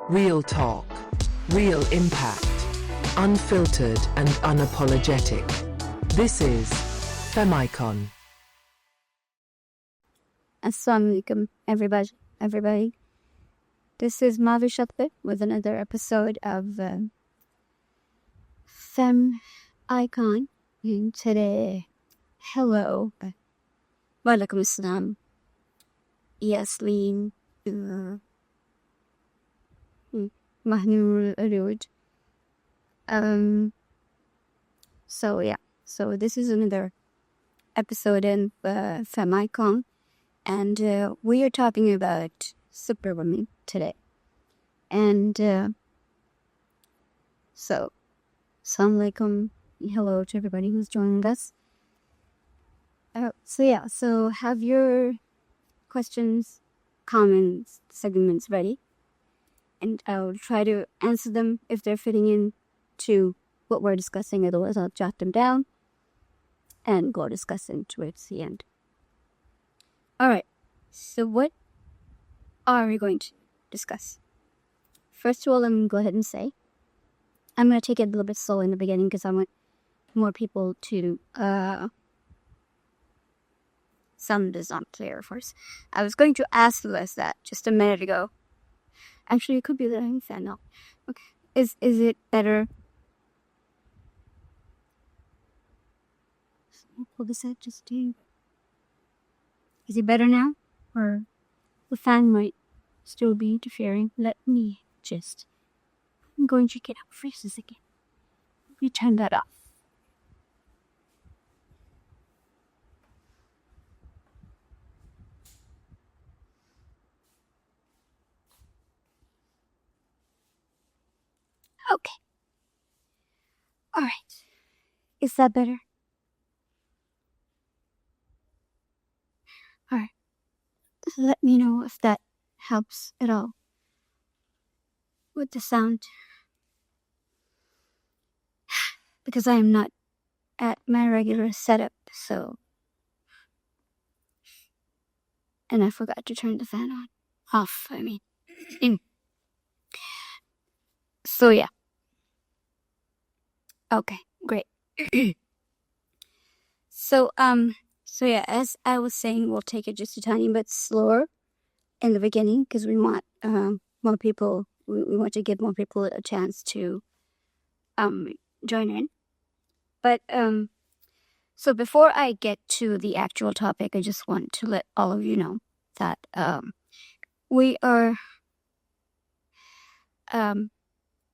Real talk, real impact, unfiltered and unapologetic. This is FemmeIcon. Assalamu alaikum, everybody. This is Mahvish Akhtar with another episode of FemmeIcon. And today, hello, walaikum assalam, Yasleen, Mahnoor. So this is another episode in FemmeIcon, and we are talking about Superwomen today. And so, assalamu alaikum, hello to everybody who's joining us. So have your questions, comments, segments ready, and I'll try to answer them if they're fitting in to what we're discussing. Otherwise, I'll jot them down and go discussing towards the end. All right. So what are we going to discuss? First of all, let me go ahead and say I'm going to take it a little bit slow in the beginning because I want more people to sound is not clear first. I was going to ask Liz that just a minute ago. Actually, it could be that I'm fan now. Okay. Is it better? Pull this out just to. Is it better now? Or the fan might still be interfering? I'm going to get up freezes again. Let me turn that off. Okay. All right. Is that better? All right. Let me know if that helps at all with the sound. Because I am not at my regular setup, and I forgot to turn the fan off. So yeah. Okay, great. So yeah, as I was saying, we'll take it just a tiny bit slower in the beginning because we want more people. We want to give more people a chance to join in. But so before I get to the actual topic, I just want to let all of you know that we are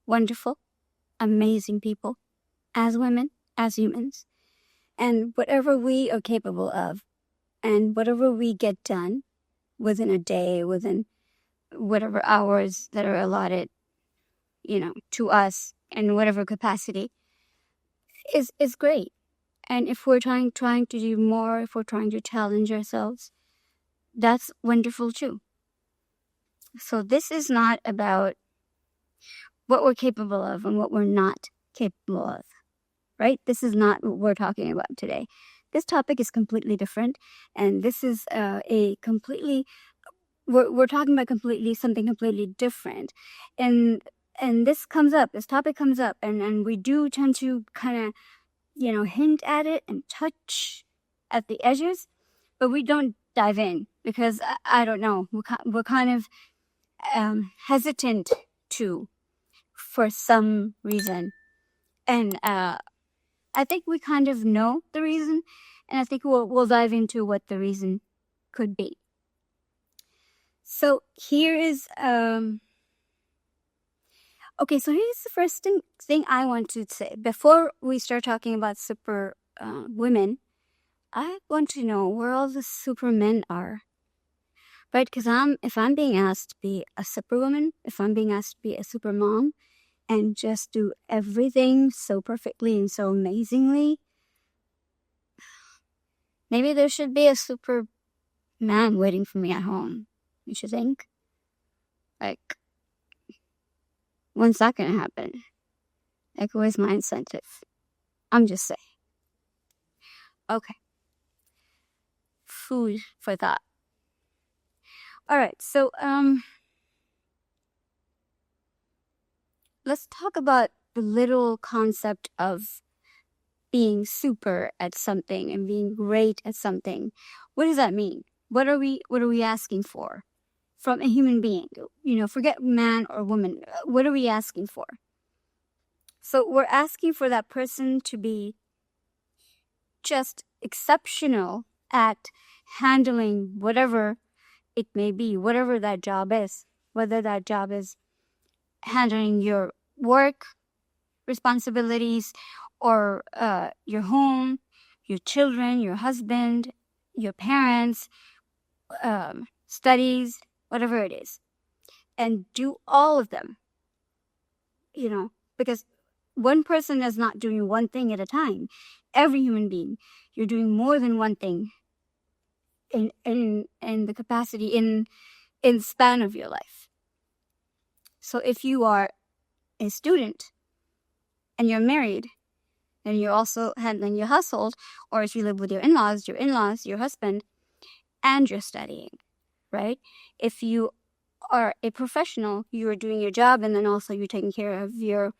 wonderful, amazing people as women, as humans. And whatever we are capable of, and whatever we get done within a day, within whatever hours that are allotted, to us in whatever capacity, is great. And if we're trying to do more, if we're trying to challenge ourselves, that's wonderful too. So this is not about what we're capable of and what we're not capable of. Right? This is not what we're talking about today. This topic is completely different, and this is we're talking about something completely different, and this topic comes up, and we do tend to kind of, hint at it and touch at the edges, but we don't dive in because I don't know, we're kind of hesitant to, for some reason, and I think we kind of know the reason, and I think we'll dive into what the reason could be. So here is okay. So here's the first thing I want to say before we start talking about super women. I want to know where all the supermen are, right? Because if I'm being asked to be a superwoman, if I'm being asked to be a super mom, and just do everything so perfectly and so amazingly, maybe there should be a super man waiting for me at home. You should think. Like, when's that gonna happen? Like, where's my incentive? I'm just saying. Okay. Food for thought. All right. So, let's talk about the little concept of being super at something and being great at something. What does that mean? What are we asking for from a human being? Forget man or woman. What are we asking for? So we're asking for that person to be just exceptional at handling whatever it may be, whatever that job is, whether that job is handling your work responsibilities or your home, your children, your husband, your parents, studies, whatever it is, and do all of them, because one person is not doing one thing at a time. Every human being, you're doing more than one thing in the capacity, in span of your life. So if you are a student and you're married and you're also handling your household, or if you live with your in-laws, your husband, and you're studying, right? If you are a professional, you're doing your job and then also you're taking care of your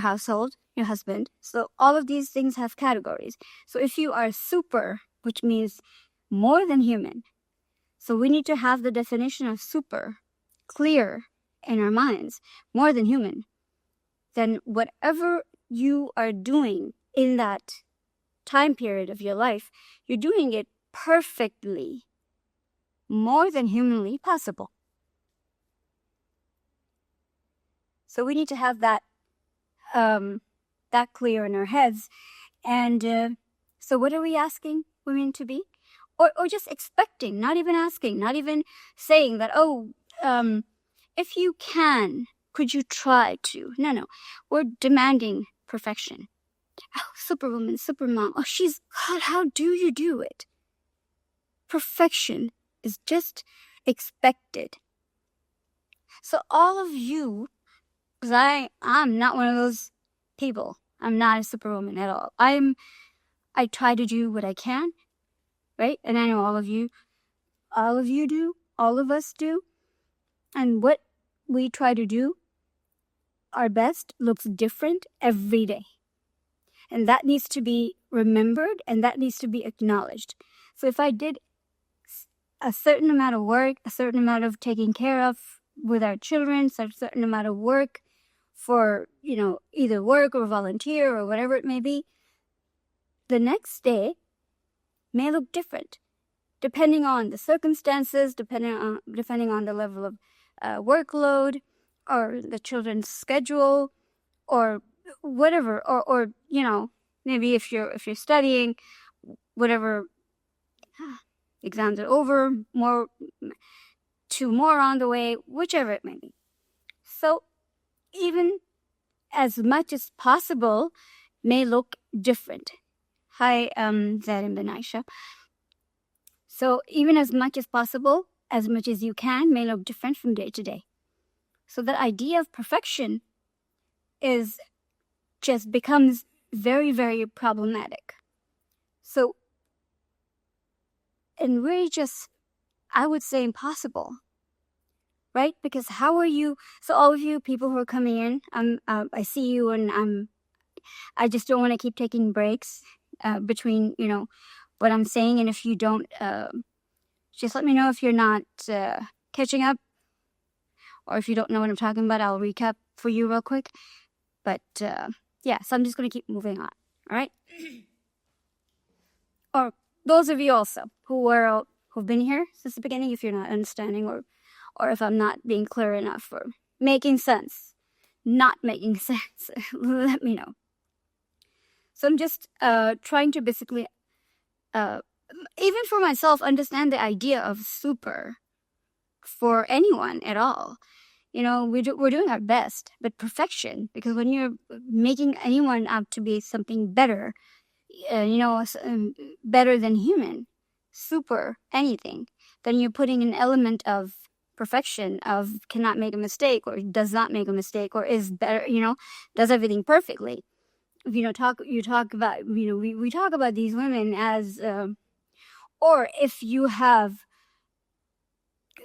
household, your husband. So all of these things have categories. So if you are super, which means more than human, so we need to have the definition of super clear in our minds, more than human. Then whatever you are doing in that time period of your life, you're doing it perfectly, more than humanly possible. So we need to have that clear in our heads. And so what are we asking women to be? Or just expecting, not even asking, not even saying that, if you can, could you try to? No. We're demanding perfection. Oh, superwoman, supermom. Oh, God, how do you do it? Perfection is just expected. So all of you, because I'm not one of those people. I'm not a superwoman at all. I try to do what I can, right? And I know all of you do, all of us do. And what we try to do, our best, looks different every day. And that needs to be remembered and that needs to be acknowledged. So if I did a certain amount of work, a certain amount of taking care of with our children, a certain amount of work for, either work or volunteer or whatever it may be, the next day may look different, depending on the circumstances, depending on the level of workload or the children's schedule or whatever, or maybe if you're studying, whatever, exams are over, two more on the way, whichever it may be. So even as much as possible may look different. Hi, Zarin bin Aisha. So even as much as possible, as much as you can, may look different from day to day. So the idea of perfection just becomes very, very problematic. So, and really just, I would say, impossible, right? Because how are you? So all of you people who are coming in, I see you, and I just don't want to keep taking breaks between what I'm saying, and if you don't, just let me know if you're not catching up, or if you don't know what I'm talking about, I'll recap for you real quick. But yeah, so I'm just going to keep moving on. All right. Or those of you also who've been here since the beginning, if you're not understanding, or if I'm not being clear enough or making sense, not making sense, let me know. So I'm just trying to basically, even for myself, understand the idea of super for anyone at all. We're doing our best, but perfection, because when you're making anyone out to be something better, better than human, super anything, then you're putting an element of perfection, of cannot make a mistake, or does not make a mistake, or is better, does everything perfectly. We talk about these women as, or if you have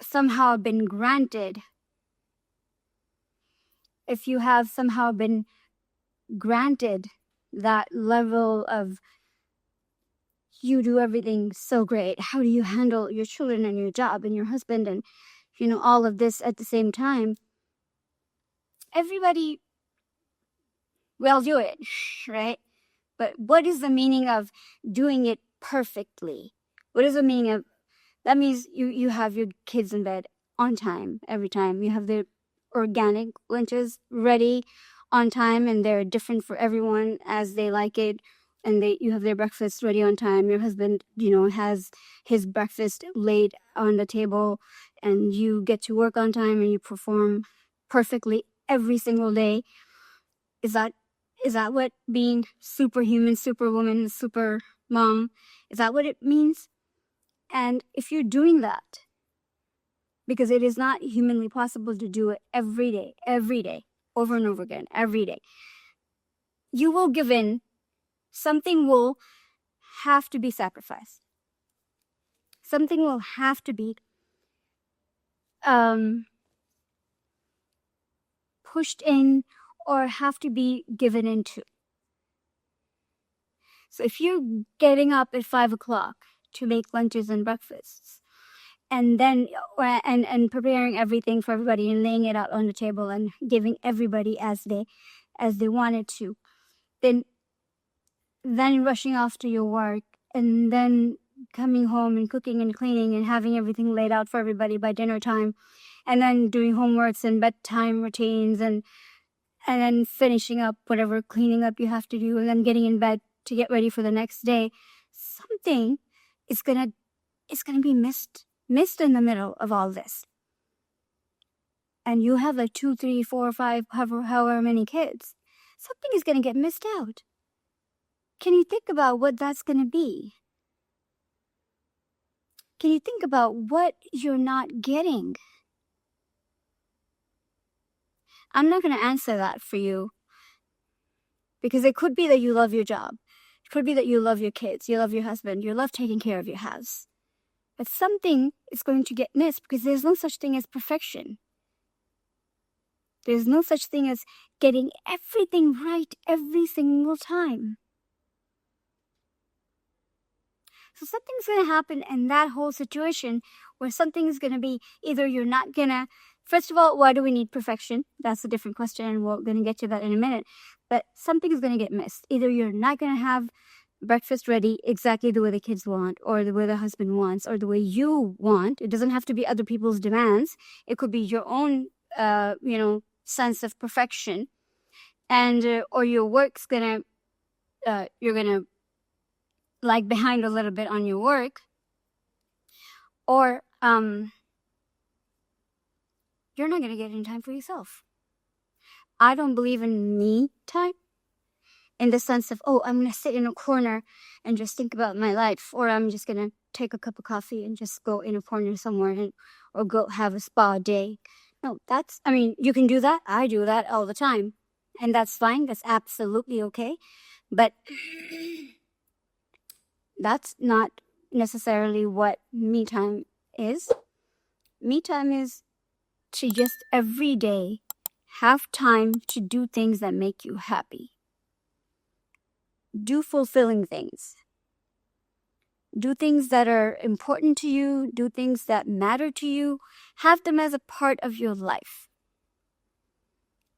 somehow been granted if you have somehow been granted that level of you do everything so great, how do you handle your children and your job and your husband and, all of this at the same time? Everybody will do it, right? But what is the meaning of doing it perfectly? What is the meaning of that? Means you have your kids in bed on time every time. You have their organic lunches ready on time, and they're different for everyone as they like it. And you have their breakfast ready on time. Your husband, has his breakfast laid on the table, and you get to work on time and you perform perfectly every single day. Is that what being superhuman, superwoman, super mom, is that what it means? And if you're doing that, because it is not humanly possible to do it every day, over and over again, every day, you will give in. Something will have to be sacrificed. Something will have to be pushed in or have to be given into. So if you're getting up at 5 o'clock to make lunches and breakfasts, and then and preparing everything for everybody and laying it out on the table and giving everybody as they wanted to, then rushing off to your work, and then coming home and cooking and cleaning and having everything laid out for everybody by dinner time, and then doing homeworks and bedtime routines, and then finishing up whatever cleaning up you have to do, and then getting in bed to get ready for the next day. Something is gonna be missed in the middle of all this. And you have like 2, 3, 4, 5, however many kids. Something is gonna get missed out. Can you think about what that's gonna be? Can you think about what you're not getting? I'm not going to answer that for you, because it could be that you love your job. It could be that you love your kids, you love your husband, you love taking care of your house. But something is going to get missed, because there's no such thing as perfection. There's no such thing as getting everything right every single time. So something's going to happen in that whole situation where something is going to be, either you're not going to, first of all, why do we need perfection? That's a different question, and we're going to get to that in a minute. But something is going to get missed. Either you're not going to have breakfast ready exactly the way the kids want, or the way the husband wants, or the way you want. It doesn't have to be other people's demands. It could be your own, sense of perfection. And, or your work's going to, you're going to lag behind a little bit on your work, or you're not going to get any time for yourself. I don't believe in me time in the sense of, I'm going to sit in a corner and just think about my life, or I'm just going to take a cup of coffee and just go in a corner somewhere or go have a spa day. No, you can do that. I do that all the time, and that's fine. That's absolutely okay. But that's not necessarily what me time is. Me time is to just every day have time to do things that make you happy. Do fulfilling things. Do things that are important to you. Do things that matter to you. Have them as a part of your life.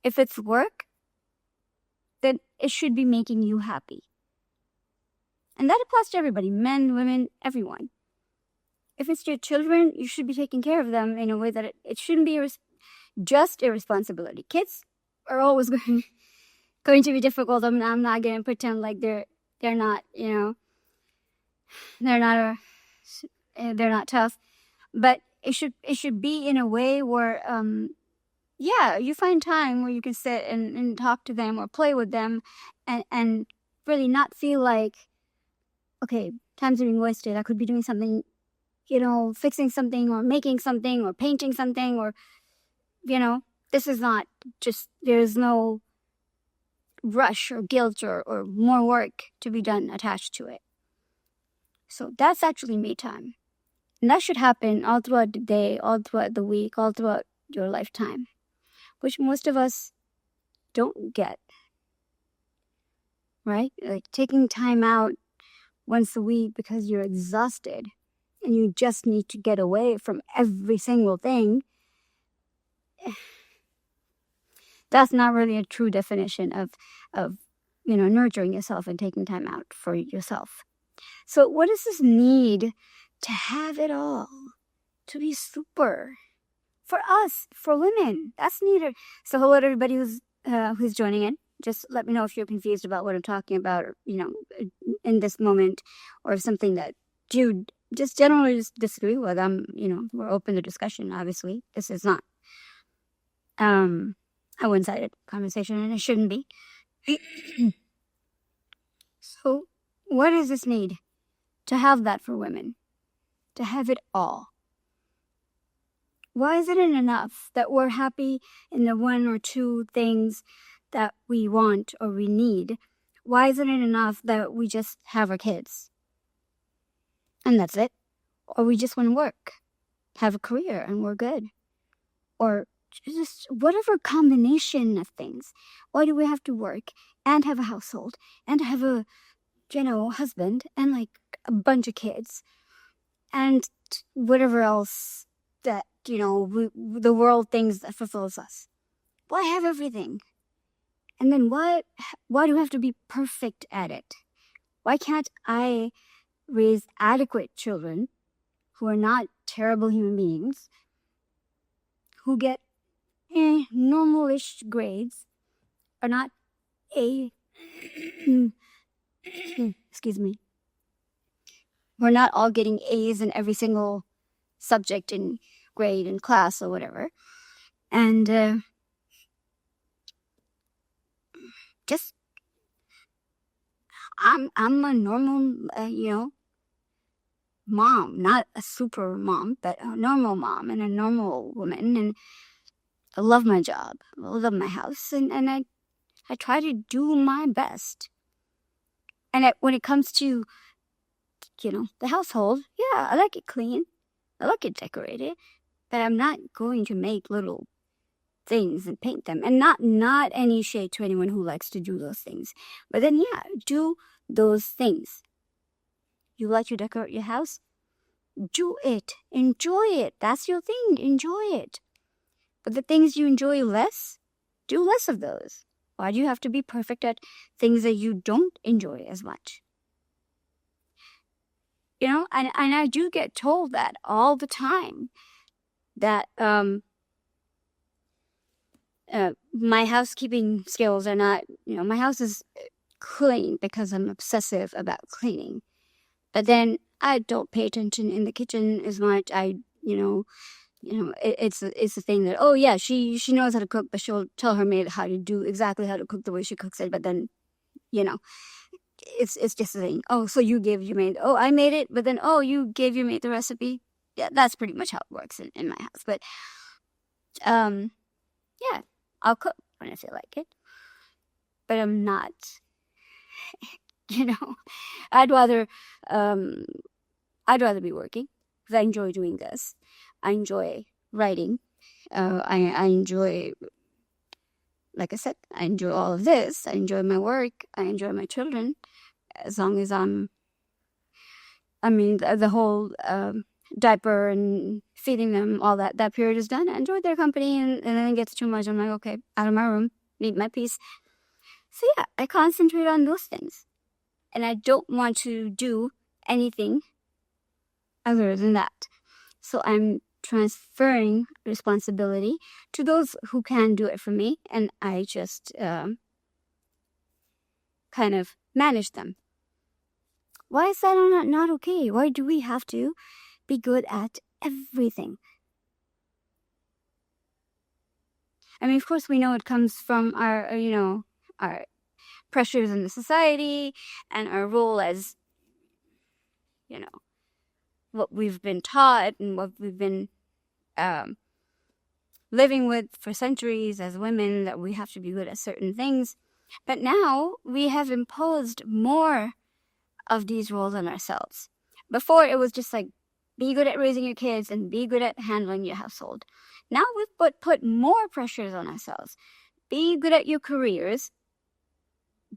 If it's work, then it should be making you happy. And that applies to everybody, men, women, everyone. If it's your children, you should be taking care of them in a way that it shouldn't be just a responsibility. Kids are always going to be difficult. I'm not going to pretend like they're not, they're not tough. But it should be in a way where, you find time where you can sit and talk to them or play with them and really not feel like, okay, time's being wasted. I could be doing something, fixing something or making something or painting something, or, this is not just, there's no rush or guilt or more work to be done attached to it. So that's actually me time. And that should happen all throughout the day, all throughout the week, all throughout your lifetime, which most of us don't get, right? Like taking time out once a week because you're exhausted and you just need to get away from every single thing. That's not really a true definition of nurturing yourself and taking time out for yourself. So what is this need to have it all, to be super? For us, for women, that's needed. So hello to everybody who's joining in. Just let me know if you're confused about what I'm talking about, or, in this moment, or something that you just generally just disagree with. We're open to discussion, obviously. This is not a one-sided conversation, and it shouldn't be. So what is this need to have that for women? To have it all? Why isn't it enough that we're happy in the one or two things that we want or we need? Why isn't it enough that we just have our kids and that's it? Or we just want to work, have a career, and we're good? Or just whatever combination of things. Why do we have to work and have a household and have a husband and like a bunch of kids and whatever else that the world thinks that fulfills us? Why have everything? And then why do we have to be perfect at it? Why can't I raise adequate children who are not terrible human beings, who get normal-ish grades, are not excuse me, we're not all getting A's in every single subject in grade and class or whatever, and just I'm a normal mom, not a super mom, but a normal mom and a normal woman, and I love my job, I love my house, and I try to do my best. And when it comes to the household, yeah, I like it clean, I like it decorated, but I'm not going to make little things and paint them. And not any shade to anyone who likes to do those things. But then, yeah, do those things. You like to decorate your house? Do it. Enjoy it. That's your thing. Enjoy it. But the things you enjoy less, do less of those. Why do you have to be perfect at things that you don't enjoy as much? And I do get told that all the time, that my housekeeping skills are not, my house is clean because I'm obsessive about cleaning. But then I don't pay attention in the kitchen as much. It's a thing that, oh yeah, she knows how to cook, but she'll tell her maid exactly how to cook the way she cooks it. But then, it's just a thing. Oh, so you gave your maid, oh, I made it, but then, oh, you gave your maid the recipe. Yeah, that's pretty much how it works in my house. But, yeah, I'll cook when I feel like it. But I'm not, I'd rather be working because I enjoy doing this. I enjoy writing. I enjoy, like I said, I enjoy all of this. I enjoy my work. I enjoy my children. As long as the whole diaper and feeding them, all that period is done. I enjoy their company, and then it gets too much. I'm like, okay, out of my room, need my peace. So yeah, I concentrate on those things. And I don't want to do anything other than that. So I'm transferring responsibility to those who can do it for me, and I just kind of manage them. Why is that not okay? Why do we have to be good at everything? I mean, of course, we know it comes from our pressures in the society and our role as, what we've been taught and what we've been living with for centuries as women, that we have to be good at certain things. But now we have imposed more of these roles on ourselves. Before, it was just like, be good at raising your kids and be good at handling your household. Now we've put more pressures on ourselves. be good at your careers,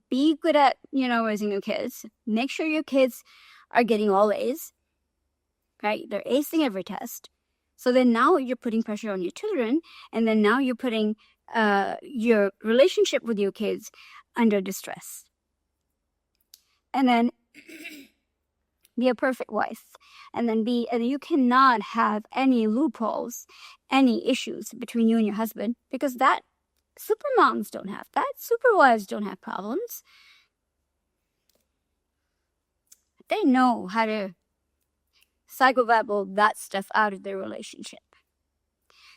be good at, raising your kids, make sure your kids are getting all A's, right? They're acing every test. So then now you're putting pressure on your children, and then now you're putting your relationship with your kids under distress. And then be a perfect wife. And then you cannot have any loopholes, any issues between you and your husband, because that super moms don't have that. Super wives don't have problems. They know how to psychobabble that stuff out of their relationship.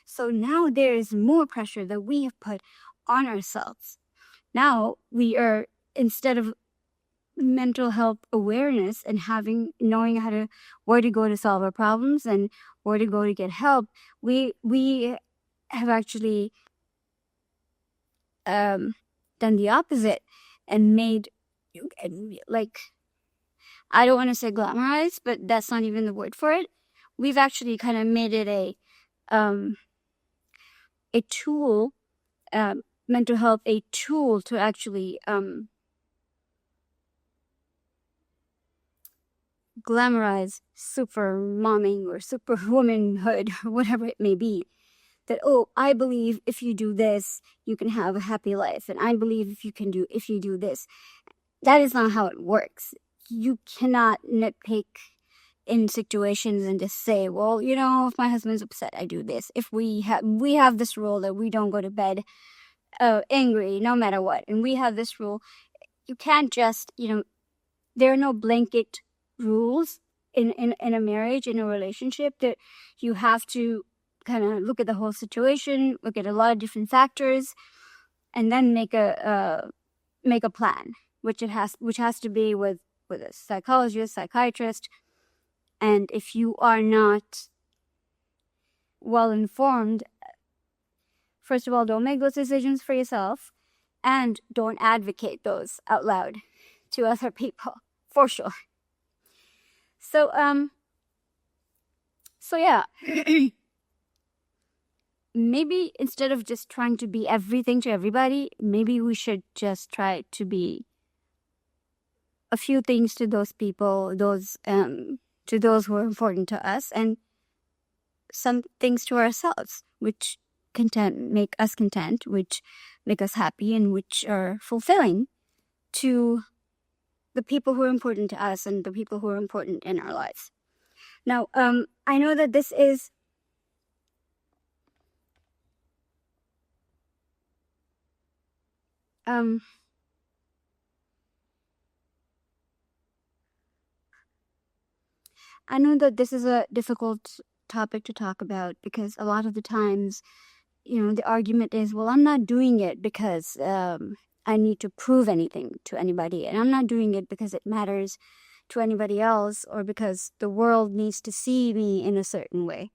So now there is more pressure that we have put on ourselves. Now we are, instead of mental health awareness and knowing where to go to solve our problems and where to go to get help, we have actually done the opposite and made, like, I don't want to say glamorized, but that's not even the word for it. We've actually kind of made it a tool, mental health, a tool to actually glamorize super momming or super womanhood or whatever it may be. That, I believe if you do this, you can have a happy life. And I believe if you do this. That is not how it works. You cannot nitpick in situations and just say, well, if my husband's upset, I do this. If we have this rule that we don't go to bed angry no matter what. And we have this rule. You can't just, there are no blanket rules in a marriage, in a relationship, that you have to kind of look at the whole situation, look at a lot of different factors, and then make a plan, which has to be with a psychologist, psychiatrist. And if you are not well informed, first of all, don't make those decisions for yourself, and don't advocate those out loud to other people, for sure. So yeah, maybe instead of just trying to be everything to everybody, maybe we should just try to be a few things to those people, to those who are important to us, and some things to ourselves, which make us content, which make us happy, and which are fulfilling to the people who are important to us and the people who are important in our lives. Now, I know that this is I know that this is a difficult topic to talk about, because a lot of the times, the argument is, well, I'm not doing it because I need to prove anything to anybody, and I'm not doing it because it matters to anybody else, or because the world needs to see me in a certain way.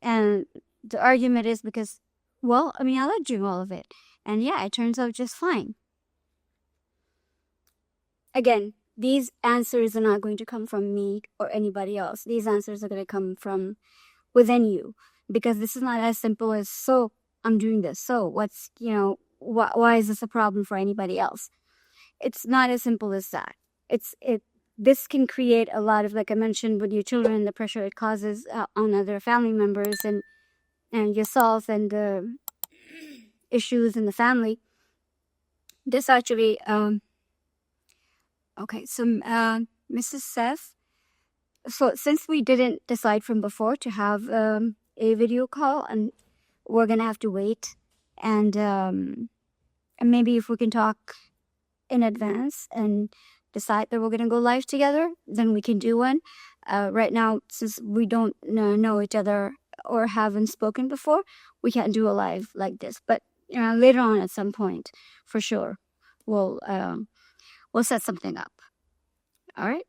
And the argument is because, well, I like doing all of it, and yeah, it turns out just fine. Again, these answers are not going to come from me or anybody else. These answers are going to come from within you, because this is not as simple as, so I'm doing this, so what's, why is this a problem for anybody else? It's not as simple as that. This can create a lot of, like I mentioned, with your children, the pressure it causes on other family members and yourself, and the issues in the family. This actually, okay, so Mrs. Seth, so since we didn't decide from before to have a video call, and we're going to have to wait, and maybe if we can talk in advance and decide that we're going to go live together, then we can do one. Right now, since we don't know each other or haven't spoken before, we can't do a live like this. But later on, at some point, for sure, we'll set something up. All right?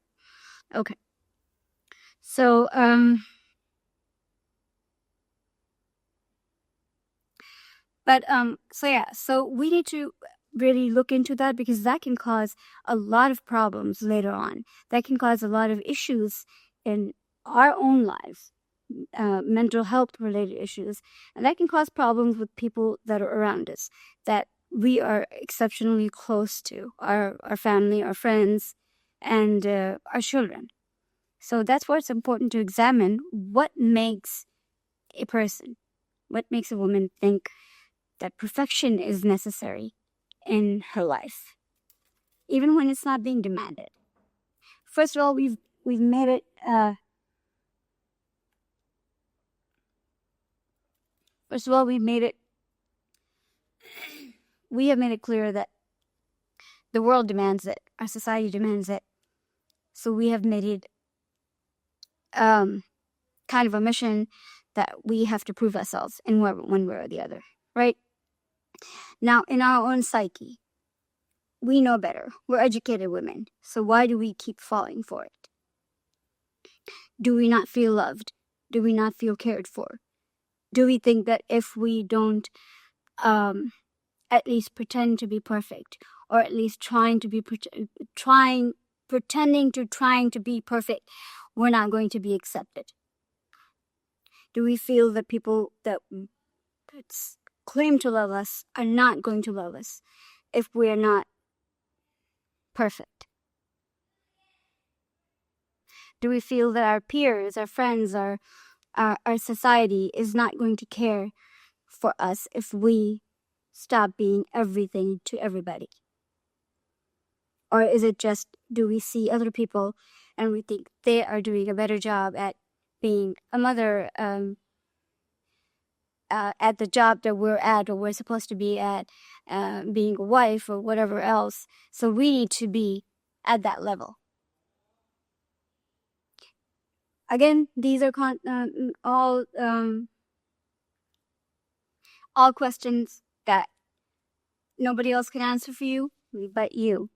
Okay. So, so we need to really look into that, because that can cause a lot of problems later on. That can cause a lot of issues in our own lives. mental health related issues. And that can cause problems with people that are around us, that we are exceptionally close to, our family, our friends, and our children. So that's why it's important to examine what makes a person, what makes a woman think that perfection is necessary in her life, even when it's not being demanded. First of all, we've made it. First of all, we have made it clear that the world demands it, our society demands it. So we have made it kind of a mission that we have to prove ourselves in one way or the other, right? Now, in our own psyche, we know better. We're educated women. So why do we keep falling for it? Do we not feel loved? Do we not feel cared for? Do we think that if we don't at least pretend to be perfect, or at least pretending to be perfect, we're not going to be accepted? Do we feel that people that claim to love us are not going to love us if we are not perfect? Do we feel that our peers, our friends, our society is not going to care for us if we stop being everything to everybody? Or is it just, do we see other people and we think they are doing a better job at being a mother, at the job that we're at, or we're supposed to be at, being a wife or whatever else, so we need to be at that level? Again, these are all questions that nobody else can answer for you but you.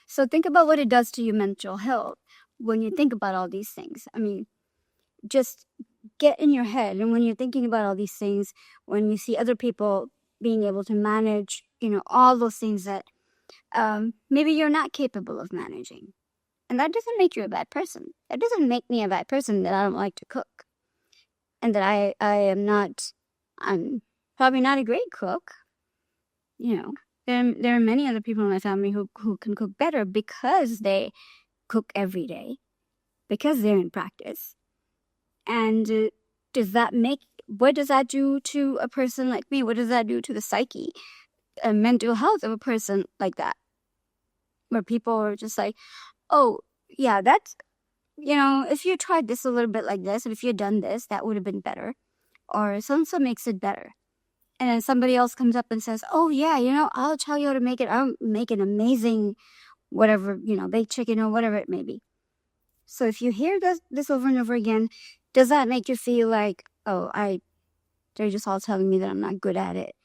So think about what it does to your mental health when you think about all these things. I mean, just get in your head, and when you're thinking about all these things, when you see other people being able to manage, all those things that maybe you're not capable of managing. And that doesn't make you a bad person. That doesn't make me a bad person that I don't like to cook. And that I'm probably not a great cook. There are many other people in my family who can cook better because they cook every day, because they're in practice. And what does that do to a person like me? What does that do to the psyche and mental health of a person like that? Where people are just like, oh, yeah, that's, if you tried this a little bit like this, and if you had done this, that would have been better. Or so-and-so makes it better. And then somebody else comes up and says, oh, yeah, I'll tell you how to make it. I'll make an amazing, whatever, baked chicken or whatever it may be. So if you hear this over and over again, does that make you feel like, oh, they're just all telling me that I'm not good at it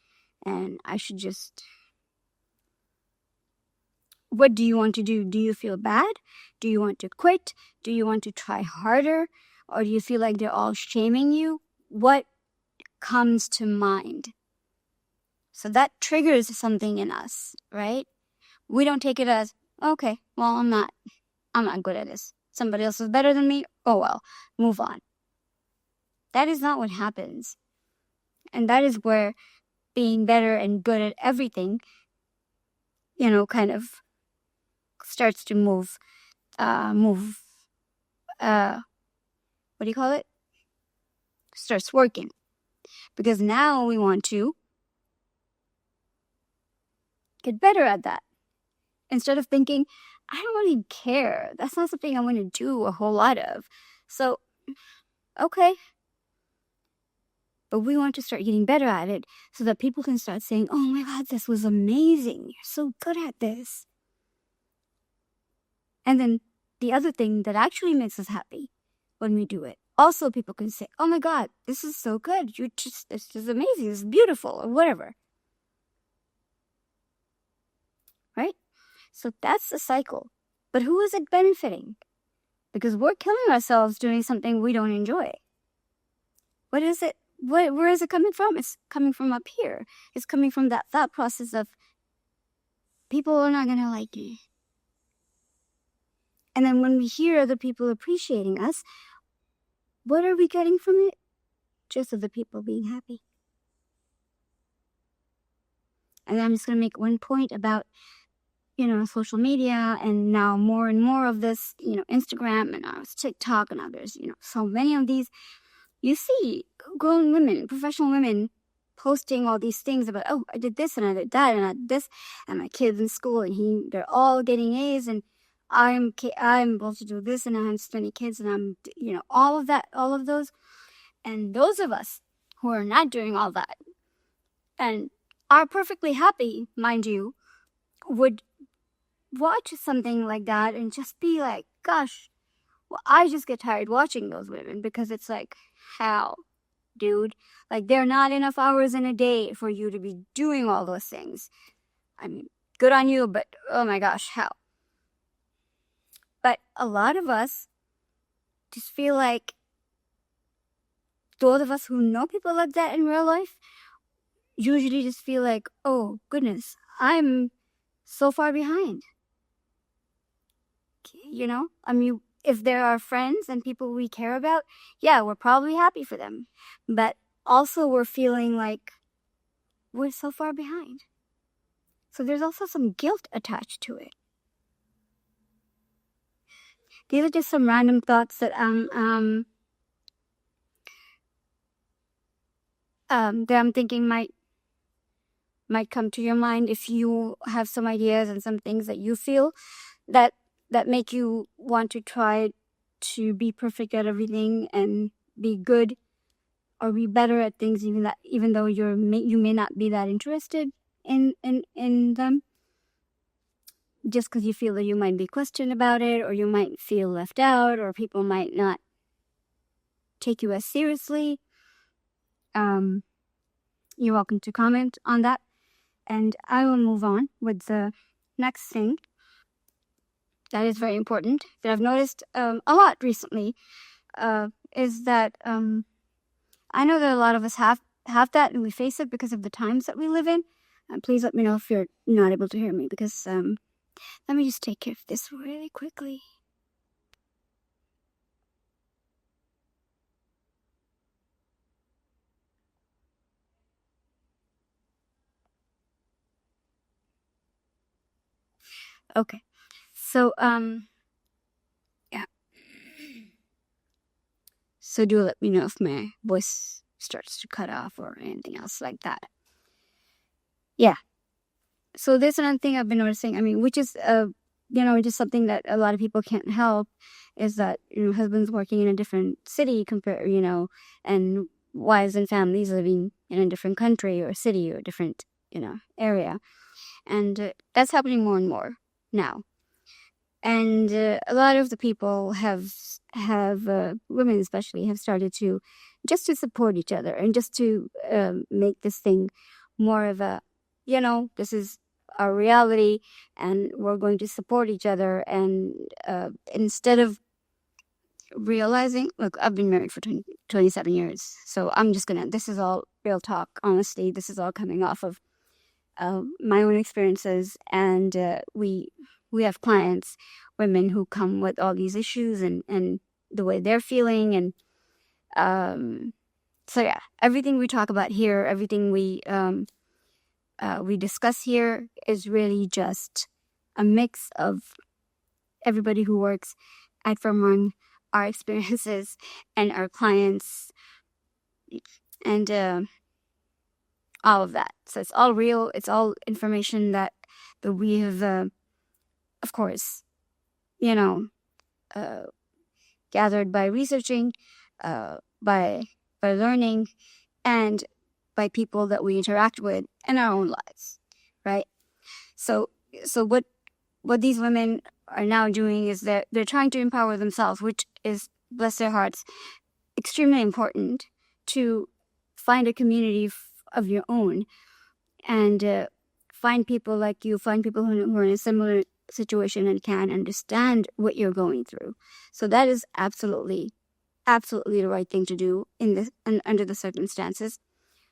and I should just... What do you want to do? Do you feel bad? Do you want to quit? Do you want to try harder? Or do you feel like they're all shaming you? What comes to mind? So that triggers something in us, right? We don't take it as, okay, well, I'm not good at this. Somebody else is better than me. Oh, well, move on. That is not what happens. And that is where being better and good at everything, kind of starts to move, what do you call it? Starts working. Because now we want to get better at that. Instead of thinking, I don't really care. That's not something I want to do a whole lot of. So, okay. But we want to start getting better at it so that people can start saying, oh my God, this was amazing. You're so good at this. And then the other thing that actually makes us happy when we do it, also people can say, oh my God, this is so good. This is amazing. This is beautiful, or whatever. Right? So that's the cycle. But who is it benefiting? Because we're killing ourselves doing something we don't enjoy. What is it? Where is it coming from? It's coming from up here. It's coming from that thought process of people are not going to like me. And then when we hear other people appreciating us, what are we getting from it? Just other people being happy. And I'm just going to make one point about, social media, and now more and more of this, Instagram and TikTok and others, so many of these, you see grown women, professional women posting all these things about, oh, I did this and I did that and I did this, and my kids in school and they're all getting A's, and I'm able to do this, and I have 20 kids, and I'm, all of those. And those of us who are not doing all that and are perfectly happy, mind you, would watch something like that and just be like, gosh, well, I just get tired watching those women, because it's like, how, dude? Like, there are not enough hours in a day for you to be doing all those things. I mean, good on you, but oh my gosh, how? But a lot of us just feel like, those of us who know people like that in real life usually just feel like, oh goodness, I'm so far behind. I mean, if there are friends and people we care about, yeah, we're probably happy for them. But also we're feeling like we're so far behind. So there's also some guilt attached to it. These are just some random thoughts that I'm thinking might come to your mind if you have some ideas and some things that you feel that make you want to try to be perfect at everything and be good or be better at things, even though you may not be that interested in them, just because you feel that you might be questioned about it, or you might feel left out, or people might not take you as seriously. You're welcome to comment on that, and I will move on with the next thing that is very important that I've noticed a lot recently, is that I know that a lot of us have that, and we face it because of the times that we live in. Please let me know if you're not able to hear me, because let me just take care of this really quickly. Okay. So, yeah. So do let me know if my voice starts to cut off or anything else like that. Yeah. So there's another thing I've been noticing, which is, just something that a lot of people can't help, is that, husbands working in a different city and wives and families living in a different country or city or different, area. And that's happening more and more now. And a lot of the people have women especially, have started to just to support each other and just to make this thing more of a, this is our reality and we're going to support each other. And instead of realizing, look, I've been married for 27 years. So I'm just this is all real talk. Honestly, this is all coming off of my own experiences. And we have clients, women who come with all these issues and the way they're feeling. And so yeah, everything we talk about here, everything we discuss here is really just a mix of everybody who works at FemmeIcon, our experiences and our clients, and all of that. So it's all real. It's all information that we have, of course, gathered by researching, by learning, and by people that we interact with in our own lives, right? So what these women are now doing is that they're trying to empower themselves, which is, bless their hearts, extremely important, to find a community of your own and find people like you, find people who are in a similar situation and can understand what you're going through. So that is absolutely the right thing to do in this and under the circumstances.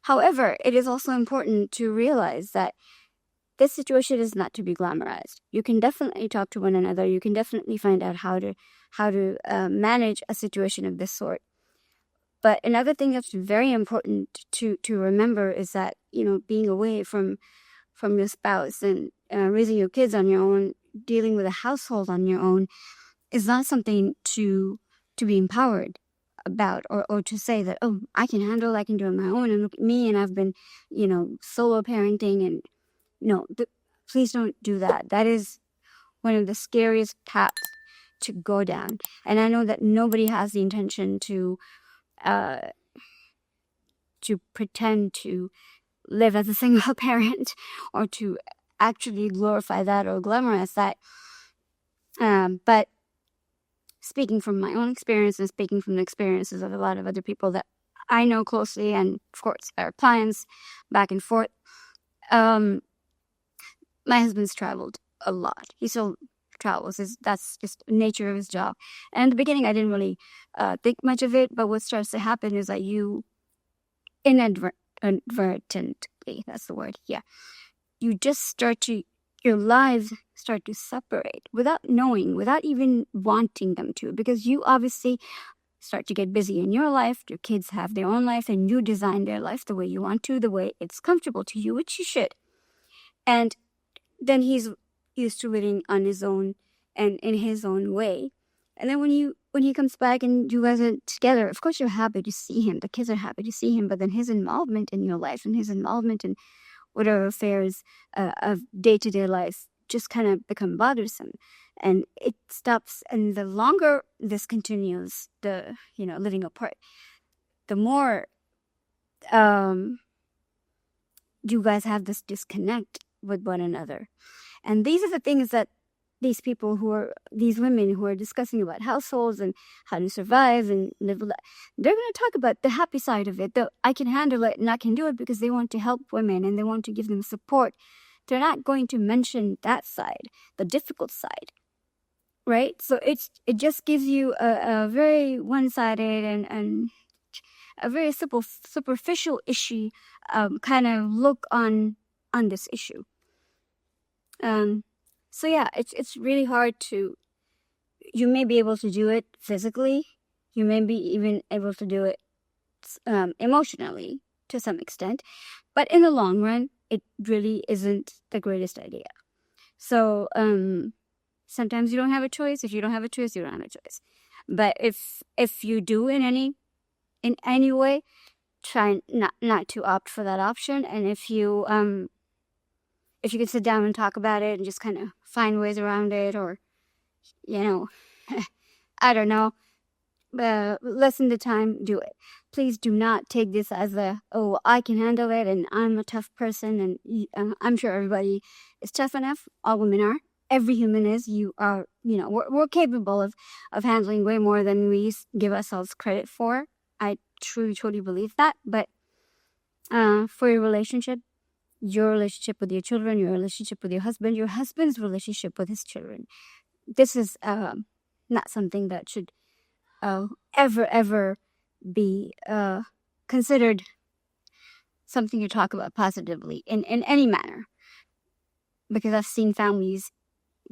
However, it is also important to realize that this situation is not to be glamorized. You can definitely talk to one another. You can definitely find out how to manage a situation of this sort. But another thing that's very important to remember is that, being away from your spouse and raising your kids on your own, dealing with a household on your own, is not something to be empowered about, or to say that, oh, I can do it on my own, and look at me, and I've been, solo parenting, and no, please don't do that. That is one of the scariest paths to go down. And I know that nobody has the intention to pretend to live as a single parent, or to actually glorify that or glamorize that. But speaking from my own experience, and speaking from the experiences of a lot of other people that I know closely, and of course our clients back and forth, my husband's traveled a lot. He still travels. That's just the nature of his job. And in the beginning, I didn't really think much of it, but what starts to happen is that you inadvertently, that's the word, yeah, you just your lives start to separate without knowing, without even wanting them to, because you obviously start to get busy in your life, your kids have their own life, and you design their life the way you want to, the way it's comfortable to you, which you should. And then he's used to living on his own and in his own way. And then when he comes back and you guys are together, of course you're happy to see him. The kids are happy to see him, but then his involvement in your life and his involvement in whatever affairs of day-to-day life just kind of become bothersome. And it stops. And the longer this continues, the, living apart, the more you guys have this disconnect with one another. And these are the things that these women who are discussing about households and how to survive and live, they're going to talk about the happy side of it. I can handle it and I can do it, because they want to help women and they want to give them support. They're not going to mention that side, the difficult side, right? So it just gives you a very one-sided and a very superficial issue kind of look on this issue. So yeah, it's really hard to. You may be able to do it physically. You may be even able to do it emotionally to some extent, but in the long run, it really isn't the greatest idea. So sometimes you don't have a choice. If you don't have a choice, you don't have a choice. But if you do in any way, try not to opt for that option. And if you can sit down and talk about it and just kind of find ways around it, or, I don't know, lessen the time, do it. Please do not take this as I can handle it and I'm a tough person, and I'm sure everybody is tough enough. All women are. Every human is. You are, we're capable of handling way more than we give ourselves credit for. I truly believe that. But for your relationship with your children, your relationship with your husband, your husband's relationship with his children, this is not something that should ever be considered something to talk about positively in any manner, because I've seen families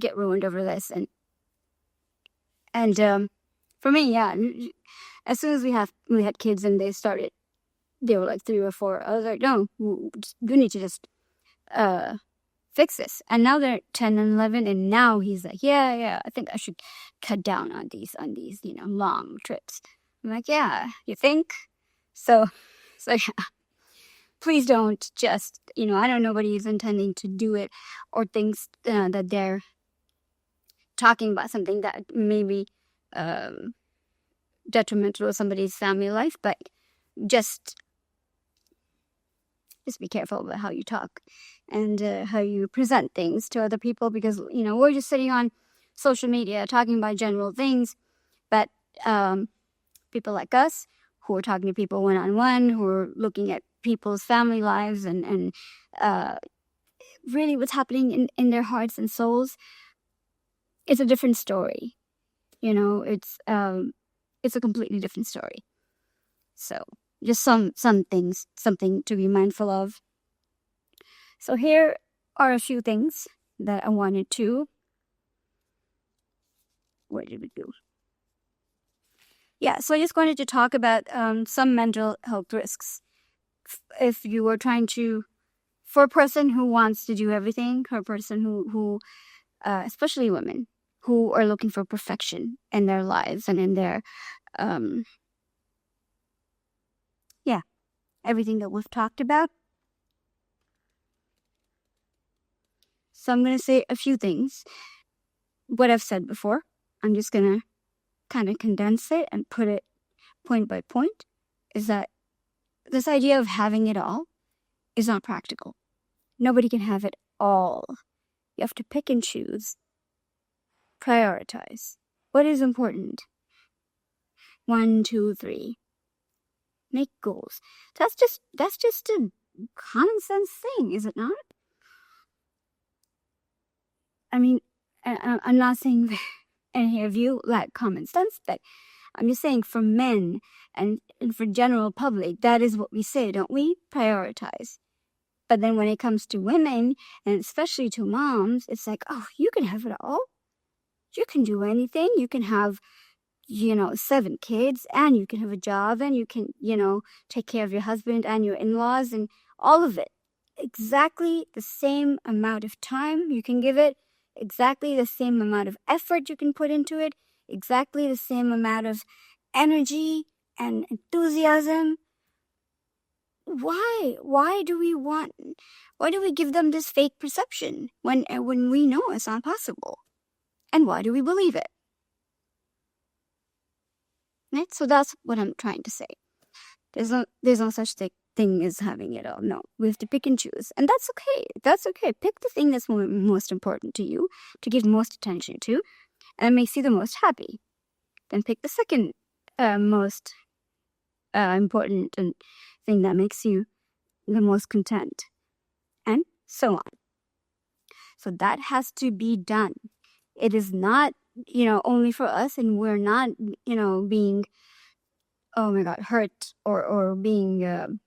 get ruined over this. And for me, yeah, as soon as we had kids and they were like 3 or 4, I was like, no, you need to just fix this. And now they're 10 and 11, and now he's like, yeah, I think I should cut down on these long trips. I'm like, yeah, you think? So yeah. Please don't just, I know nobody is intending to do it, or thinks that they're talking about something that may be detrimental to somebody's family life, but just be careful about how you talk and how you present things to other people, because, we're just sitting on social media talking about general things, but people like us who are talking to people one-on-one, who are looking at people's family lives and really what's happening in their hearts and souls, it's a different story. It's a completely different story. So just some things, something to be mindful of. So here are a few things that I wanted to. Where did we go? Yeah, so I just wanted to talk about some mental health risks. If you were trying to, for a person who wants to do everything, for a person who especially women, who are looking for perfection in their lives and in their, everything that we've talked about. So I'm going to say a few things. What I've said before, I'm just going to kind of condense it and put it point by point, is that this idea of having it all is not practical. Nobody can have it all. You have to pick and choose, prioritize. What is important? 1, 2, 3. Make goals. That's just a common sense thing, is it not? I mean, I'm not saying that any of you lack common sense, but I'm just saying for men and for general public, that is what we say, don't we? Prioritize. But then when it comes to women, and especially to moms, it's like, oh, you can have it all. You can do anything. You can have, 7 kids, and you can have a job, and you can, take care of your husband and your in-laws and all of it. Exactly the same amount of time you can give it, exactly the same amount of effort you can put into it, exactly the same amount of energy and enthusiasm. Why do we give them this fake perception when we know it's not possible? And why do we believe it? Right? So that's what I'm trying to say. There's no such thing as having it all. No, we have to pick and choose, and that's okay. That's okay. Pick the thing that's most important to you, to give most attention to, and makes you the most happy. Then pick the second most important thing that makes you the most content, and so on. So that has to be done. It is not, only for us, and we're not, being, oh my God, hurt or being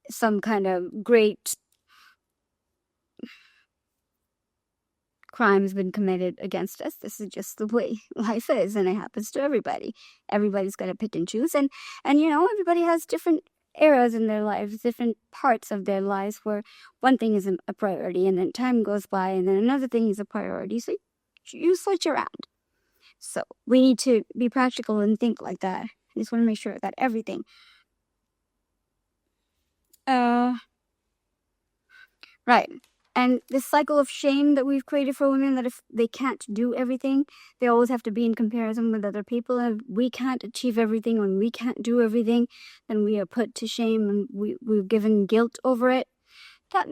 some kind of great crime has been committed against us. This is just the way life is, and it happens to everybody. Everybody's got to pick and choose, and everybody has different eras in their lives, different parts of their lives where one thing is a priority, and then time goes by, and then another thing is a priority. So you switch around. So we need to be practical and think like that. I just want to make sure that everything. Right. And this cycle of shame that we've created for women, that if they can't do everything, they always have to be in comparison with other people. And we can't achieve everything, when we can't do everything, then we are put to shame, and we're given guilt over it. That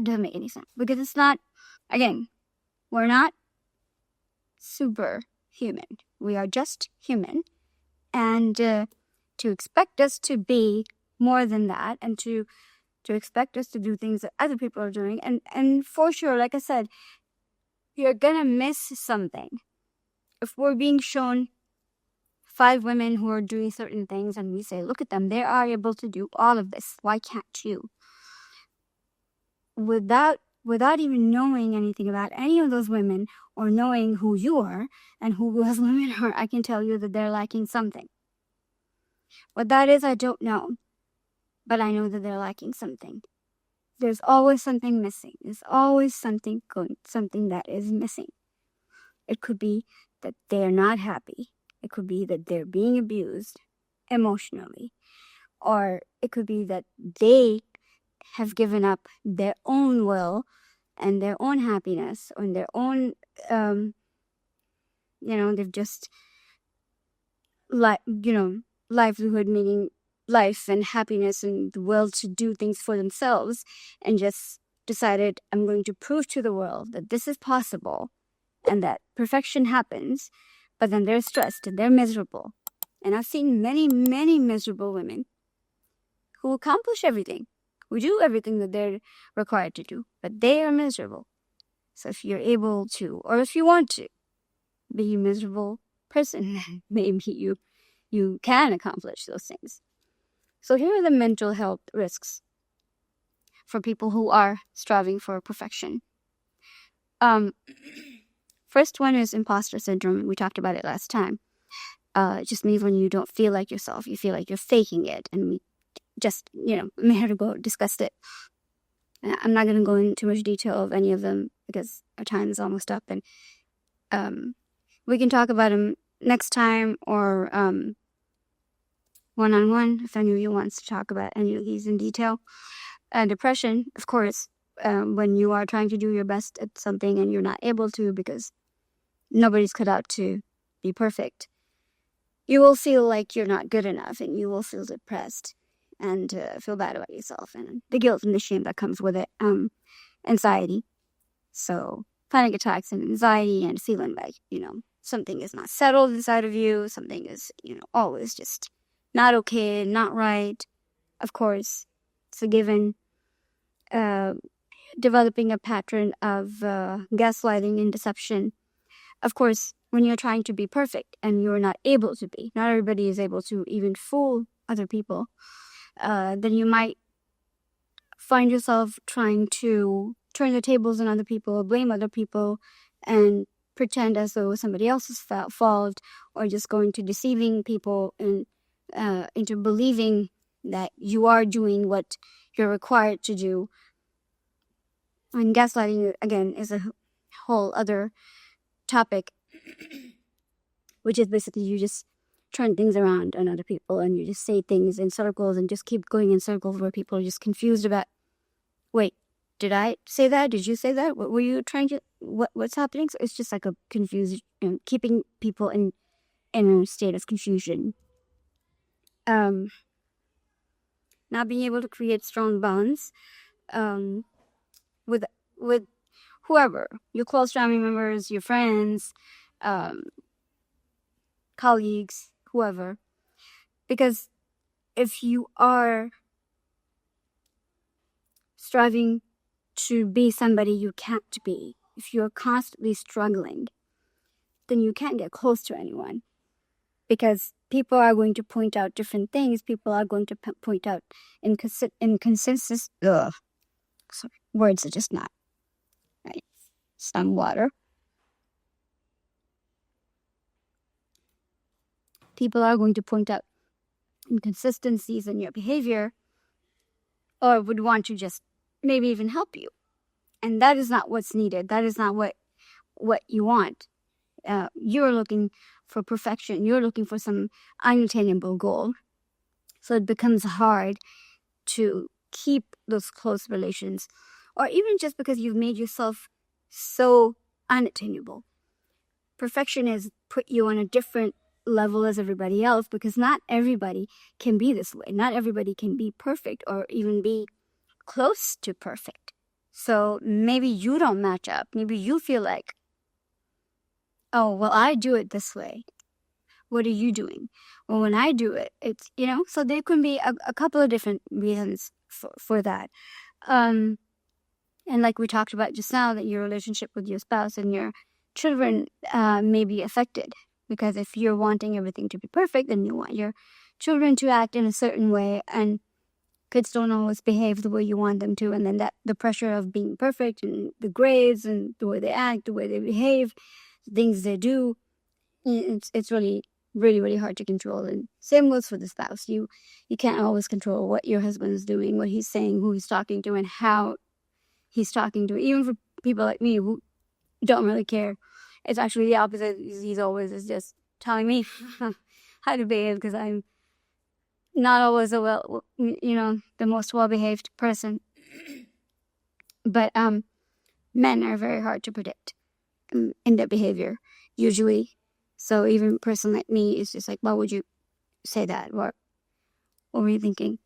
doesn't make any sense, because it's not, again, we're not superhuman. We are just human. And to expect us to be more than that, and to expect us to do things that other people are doing. And for sure, like I said, you're gonna miss something. If we're being shown 5 women who are doing certain things, and we say, look at them, they are able to do all of this, why can't you? Without even knowing anything about any of those women, or knowing who you are and who those women are, I can tell you that they're lacking something. What that is, I don't know. But I know that they're lacking something. There's always something missing. There's always something that is missing. It could be that they're not happy. It could be that they're being abused emotionally. Or it could be that they have given up their own will and their own happiness, or their own, they've just, livelihood, meaning life and happiness and the will, to do things for themselves, and just decided, I'm going to prove to the world that this is possible and that perfection happens. But then they're stressed and they're miserable. And I've seen many, many miserable women who accomplish everything, who do everything that they're required to do, but they are miserable. So if you're able to, or if you want to be a miserable person, maybe you can accomplish those things. So here are the mental health risks. for people who are striving for perfection. First one is imposter syndrome. We talked about it last time. It just means when you don't feel like yourself, you feel like you're faking it. And we just, may have to go discuss it. I'm not going to go into too much detail of any of them because our time is almost up. And we can talk about them next time or one-on-one if any of you wants to talk about any of these in detail. Depression, of course, when you are trying to do your best at something and you're not able to because nobody's cut out to be perfect, you will feel like you're not good enough and you will feel depressed and feel bad about yourself and the guilt and the shame that comes with it. Anxiety. So panic attacks and anxiety and feeling like, something is not settled inside of you. Something is, always just not okay, not right. Of course, it's a given. Developing a pattern of gaslighting and deception. Of course, when you're trying to be perfect and you're not able to be, not everybody is able to even fool other people, then you might find yourself trying to turn the tables on other people, blame other people, and pretend as though somebody else's fault, or just going to deceiving people and into believing that you are doing what you're required to do. And gaslighting, again, is a whole other topic, which is basically you just turn things around on other people and you just say things in circles and just keep going in circles where people are just confused about, wait, did I say that? Did you say that? What were you trying to, what's happening? So it's just like a confusion, keeping people in a state of confusion. Not being able to create strong bonds with whoever, your close family members, your friends, colleagues, whoever. Because if you are striving to be somebody you can't be, if you're constantly struggling, then you can't get close to anyone. Because people are going to point out different things. People are going to point out inconsistencies. Sorry, words are just not right. Some water. People are going to point out inconsistencies in your behavior, or would want to just maybe even help you. And that is not what's needed. That is not what you want. You're looking for perfection. You're looking for some unattainable goal. So it becomes hard to keep those close relations, or even just because you've made yourself so unattainable. Perfection has put you on a different level as everybody else, because not everybody can be this way. Not everybody can be perfect or even be close to perfect. So maybe you don't match up. Maybe you feel like, oh, well, I do it this way. What are you doing? Well, when I do it, it's, so there can be a couple of different reasons for that. And like we talked about just now, that your relationship with your spouse and your children may be affected. Because if you're wanting everything to be perfect, then you want your children to act in a certain way, and kids don't always behave the way you want them to. And then the pressure of being perfect and the grades and the way they act, the way they behave, the things they do, it's really, really, really hard to control. And same goes for the spouse. You can't always control what your husband is doing, what he's saying, who he's talking to, and how he's talking to. Even for people like me who don't really care. It's actually the opposite. He's always is just telling me how to behave, because I'm not always the most well-behaved person. But men are very hard to predict in their behavior, usually. So even a person like me is just like, why would you say that? What were you thinking?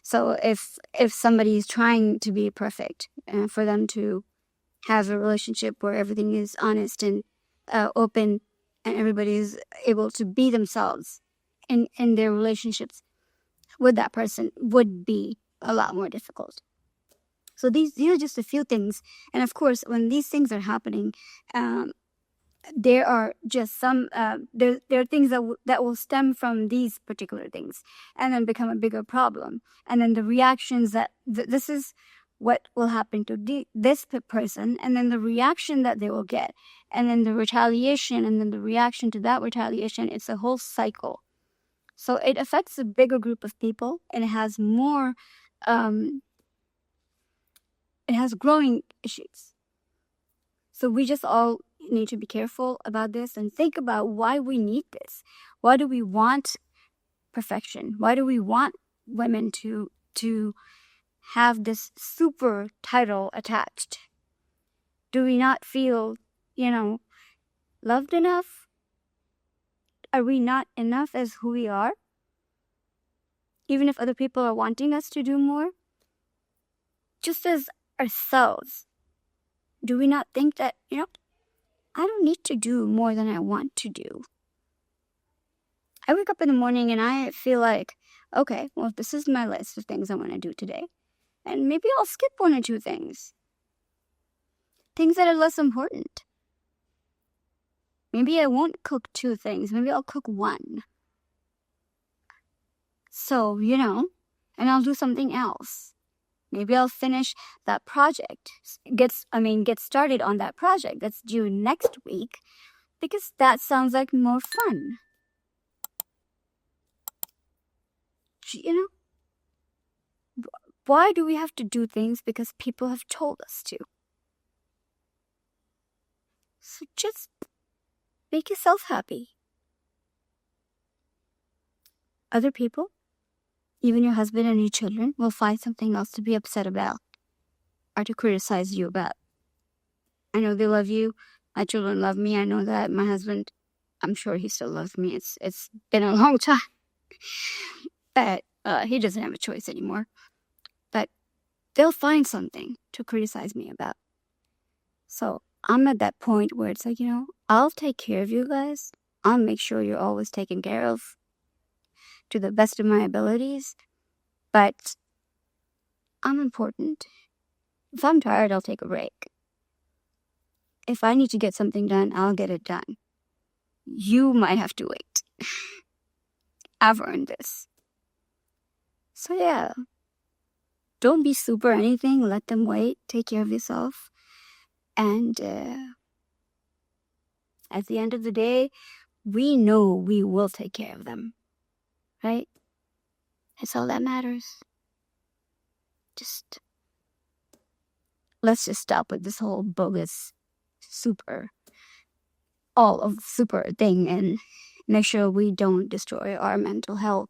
So if somebody is trying to be perfect, for them to have a relationship where everything is honest and open, and everybody is able to be themselves in their relationships with that person, would be a lot more difficult. So these are just a few things. And of course, when these things are happening, there are just some there are things that will stem from these particular things and then become a bigger problem, and then the reactions that this is what will happen to this person, and then the reaction that they will get, and then the retaliation, and then the reaction to that retaliation. It's a whole cycle, so it affects a bigger group of people, and it has more it has growing issues. So we just all need to be careful about this and think about why we need this. Why do we want perfection? Why do we want women to have this super title attached? Do we not feel, loved enough? Are we not enough as who we are? Even if other people are wanting us to do more? Just as ourselves, do we not think that, I don't need to do more than I want to do? I wake up in the morning and I feel like, okay, well, this is my list of things I want to do today. And maybe I'll skip one or two things. Things that are less important. Maybe I won't cook two things. Maybe I'll cook one. So, and I'll do something else. Maybe I'll finish that project, get started on that project that's due next week, because that sounds like more fun. Why do we have to do things because people have told us to? So just make yourself happy. Other people, even your husband and your children, will find something else to be upset about or to criticize you about. I know they love you. My children love me. I know that. My husband, I'm sure he still loves me. It's been a long time. But he doesn't have a choice anymore. But they'll find something to criticize me about. So I'm at that point where it's like, I'll take care of you guys. I'll make sure you're always taken care of to the best of my abilities. But I'm important. If I'm tired, I'll take a break. If I need to get something done, I'll get it done. You might have to wait. I've earned this. So yeah, don't be super anything. Let them wait. Take care of yourself. And at the end of the day, we know we will take care of them. Right? That's all that matters. Let's just stop with this whole bogus super thing and make sure we don't destroy our mental health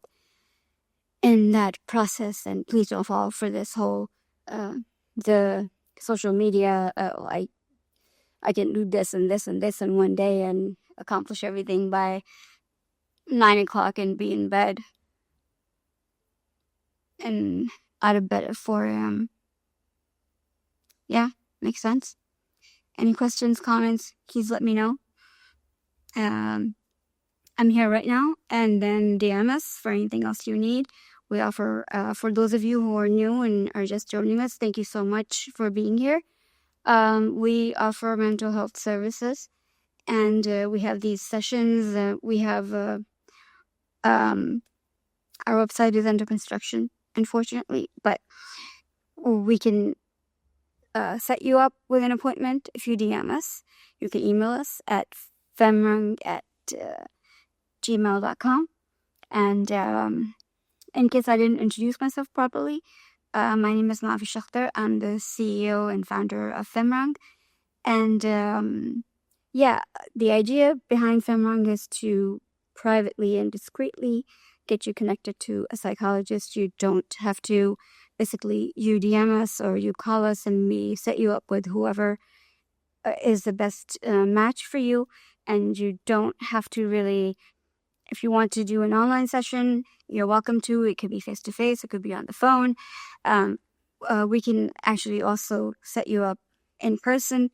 in that process. And please don't fall for this whole the social media. I can do this and this and this in one day and accomplish everything by 9 o'clock and be in bed and out of bed at 4 a.m. Yeah, makes sense. Any questions, comments, please let me know. I'm here right now, and then DM us for anything else you need. We offer, for those of you who are new and are just joining us, thank you so much for being here. We offer mental health services, and we have these sessions. We have our website is under construction, unfortunately, but we can set you up with an appointment if you DM us. You can email us at femmeIcon@gmail.com. And in case I didn't introduce myself properly, my name is Mahvish Akhtar. I'm the CEO and founder of FemmeIcon. And the idea behind FemmeIcon is to privately and discreetly get you connected to a psychologist. You don't have to, basically, you DM us or you call us and we set you up with whoever is the best match for you. And you don't have to really, if you want to do an online session, you're welcome to. It could be face-to-face. It could be on the phone. We can actually also set you up in person.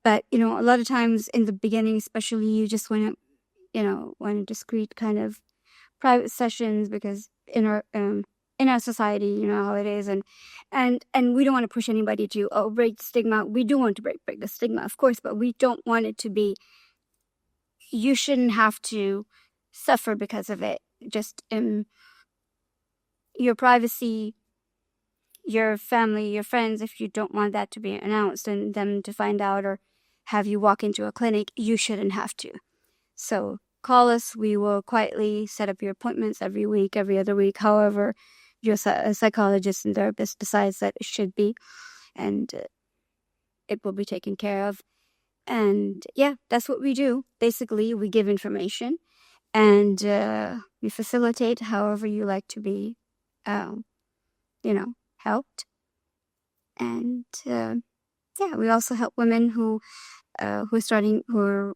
But, a lot of times in the beginning, especially, you just want a discreet kind of private sessions, because in our society, you know how it is, and we don't want to push anybody to break the stigma. We do want to break the stigma, of course, but we don't want it to be you shouldn't have to suffer because of it. Just your privacy, your family, your friends, if you don't want that to be announced and them to find out or have you walk into a clinic, you shouldn't have to. So call us. We will quietly set up your appointments every week, every other week, however your psychologist and therapist decides that it should be. And it will be taken care of. And yeah, that's what we do. Basically, we give information and we facilitate however you like to be, helped. And we also help women who are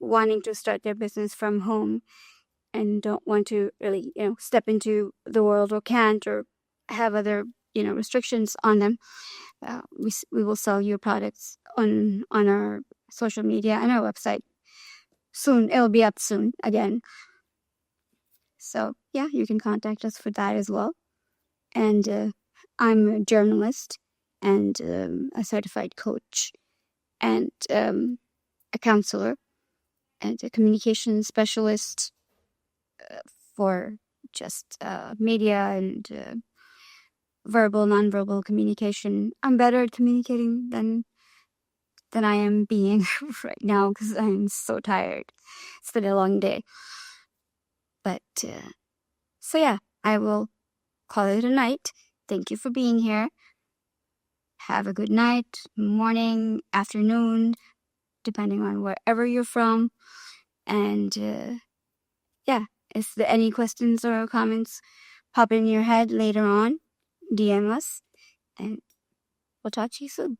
wanting to start their business from home and don't want to really, step into the world or can't or have other, restrictions on them. We will sell your products on our social media and our website soon. It'll be up soon again. So yeah, you can contact us for that as well. And I'm a journalist and a certified coach and a counselor and a communication specialist for just media and verbal, nonverbal communication. I'm better at communicating than I am being right now because I'm so tired. It's been a long day. But so yeah, I will call it a night. Thank you for being here. Have a good night, morning, afternoon, depending on wherever you're from. And if there any questions or comments pop in your head later on, DM us, and we'll talk to you soon.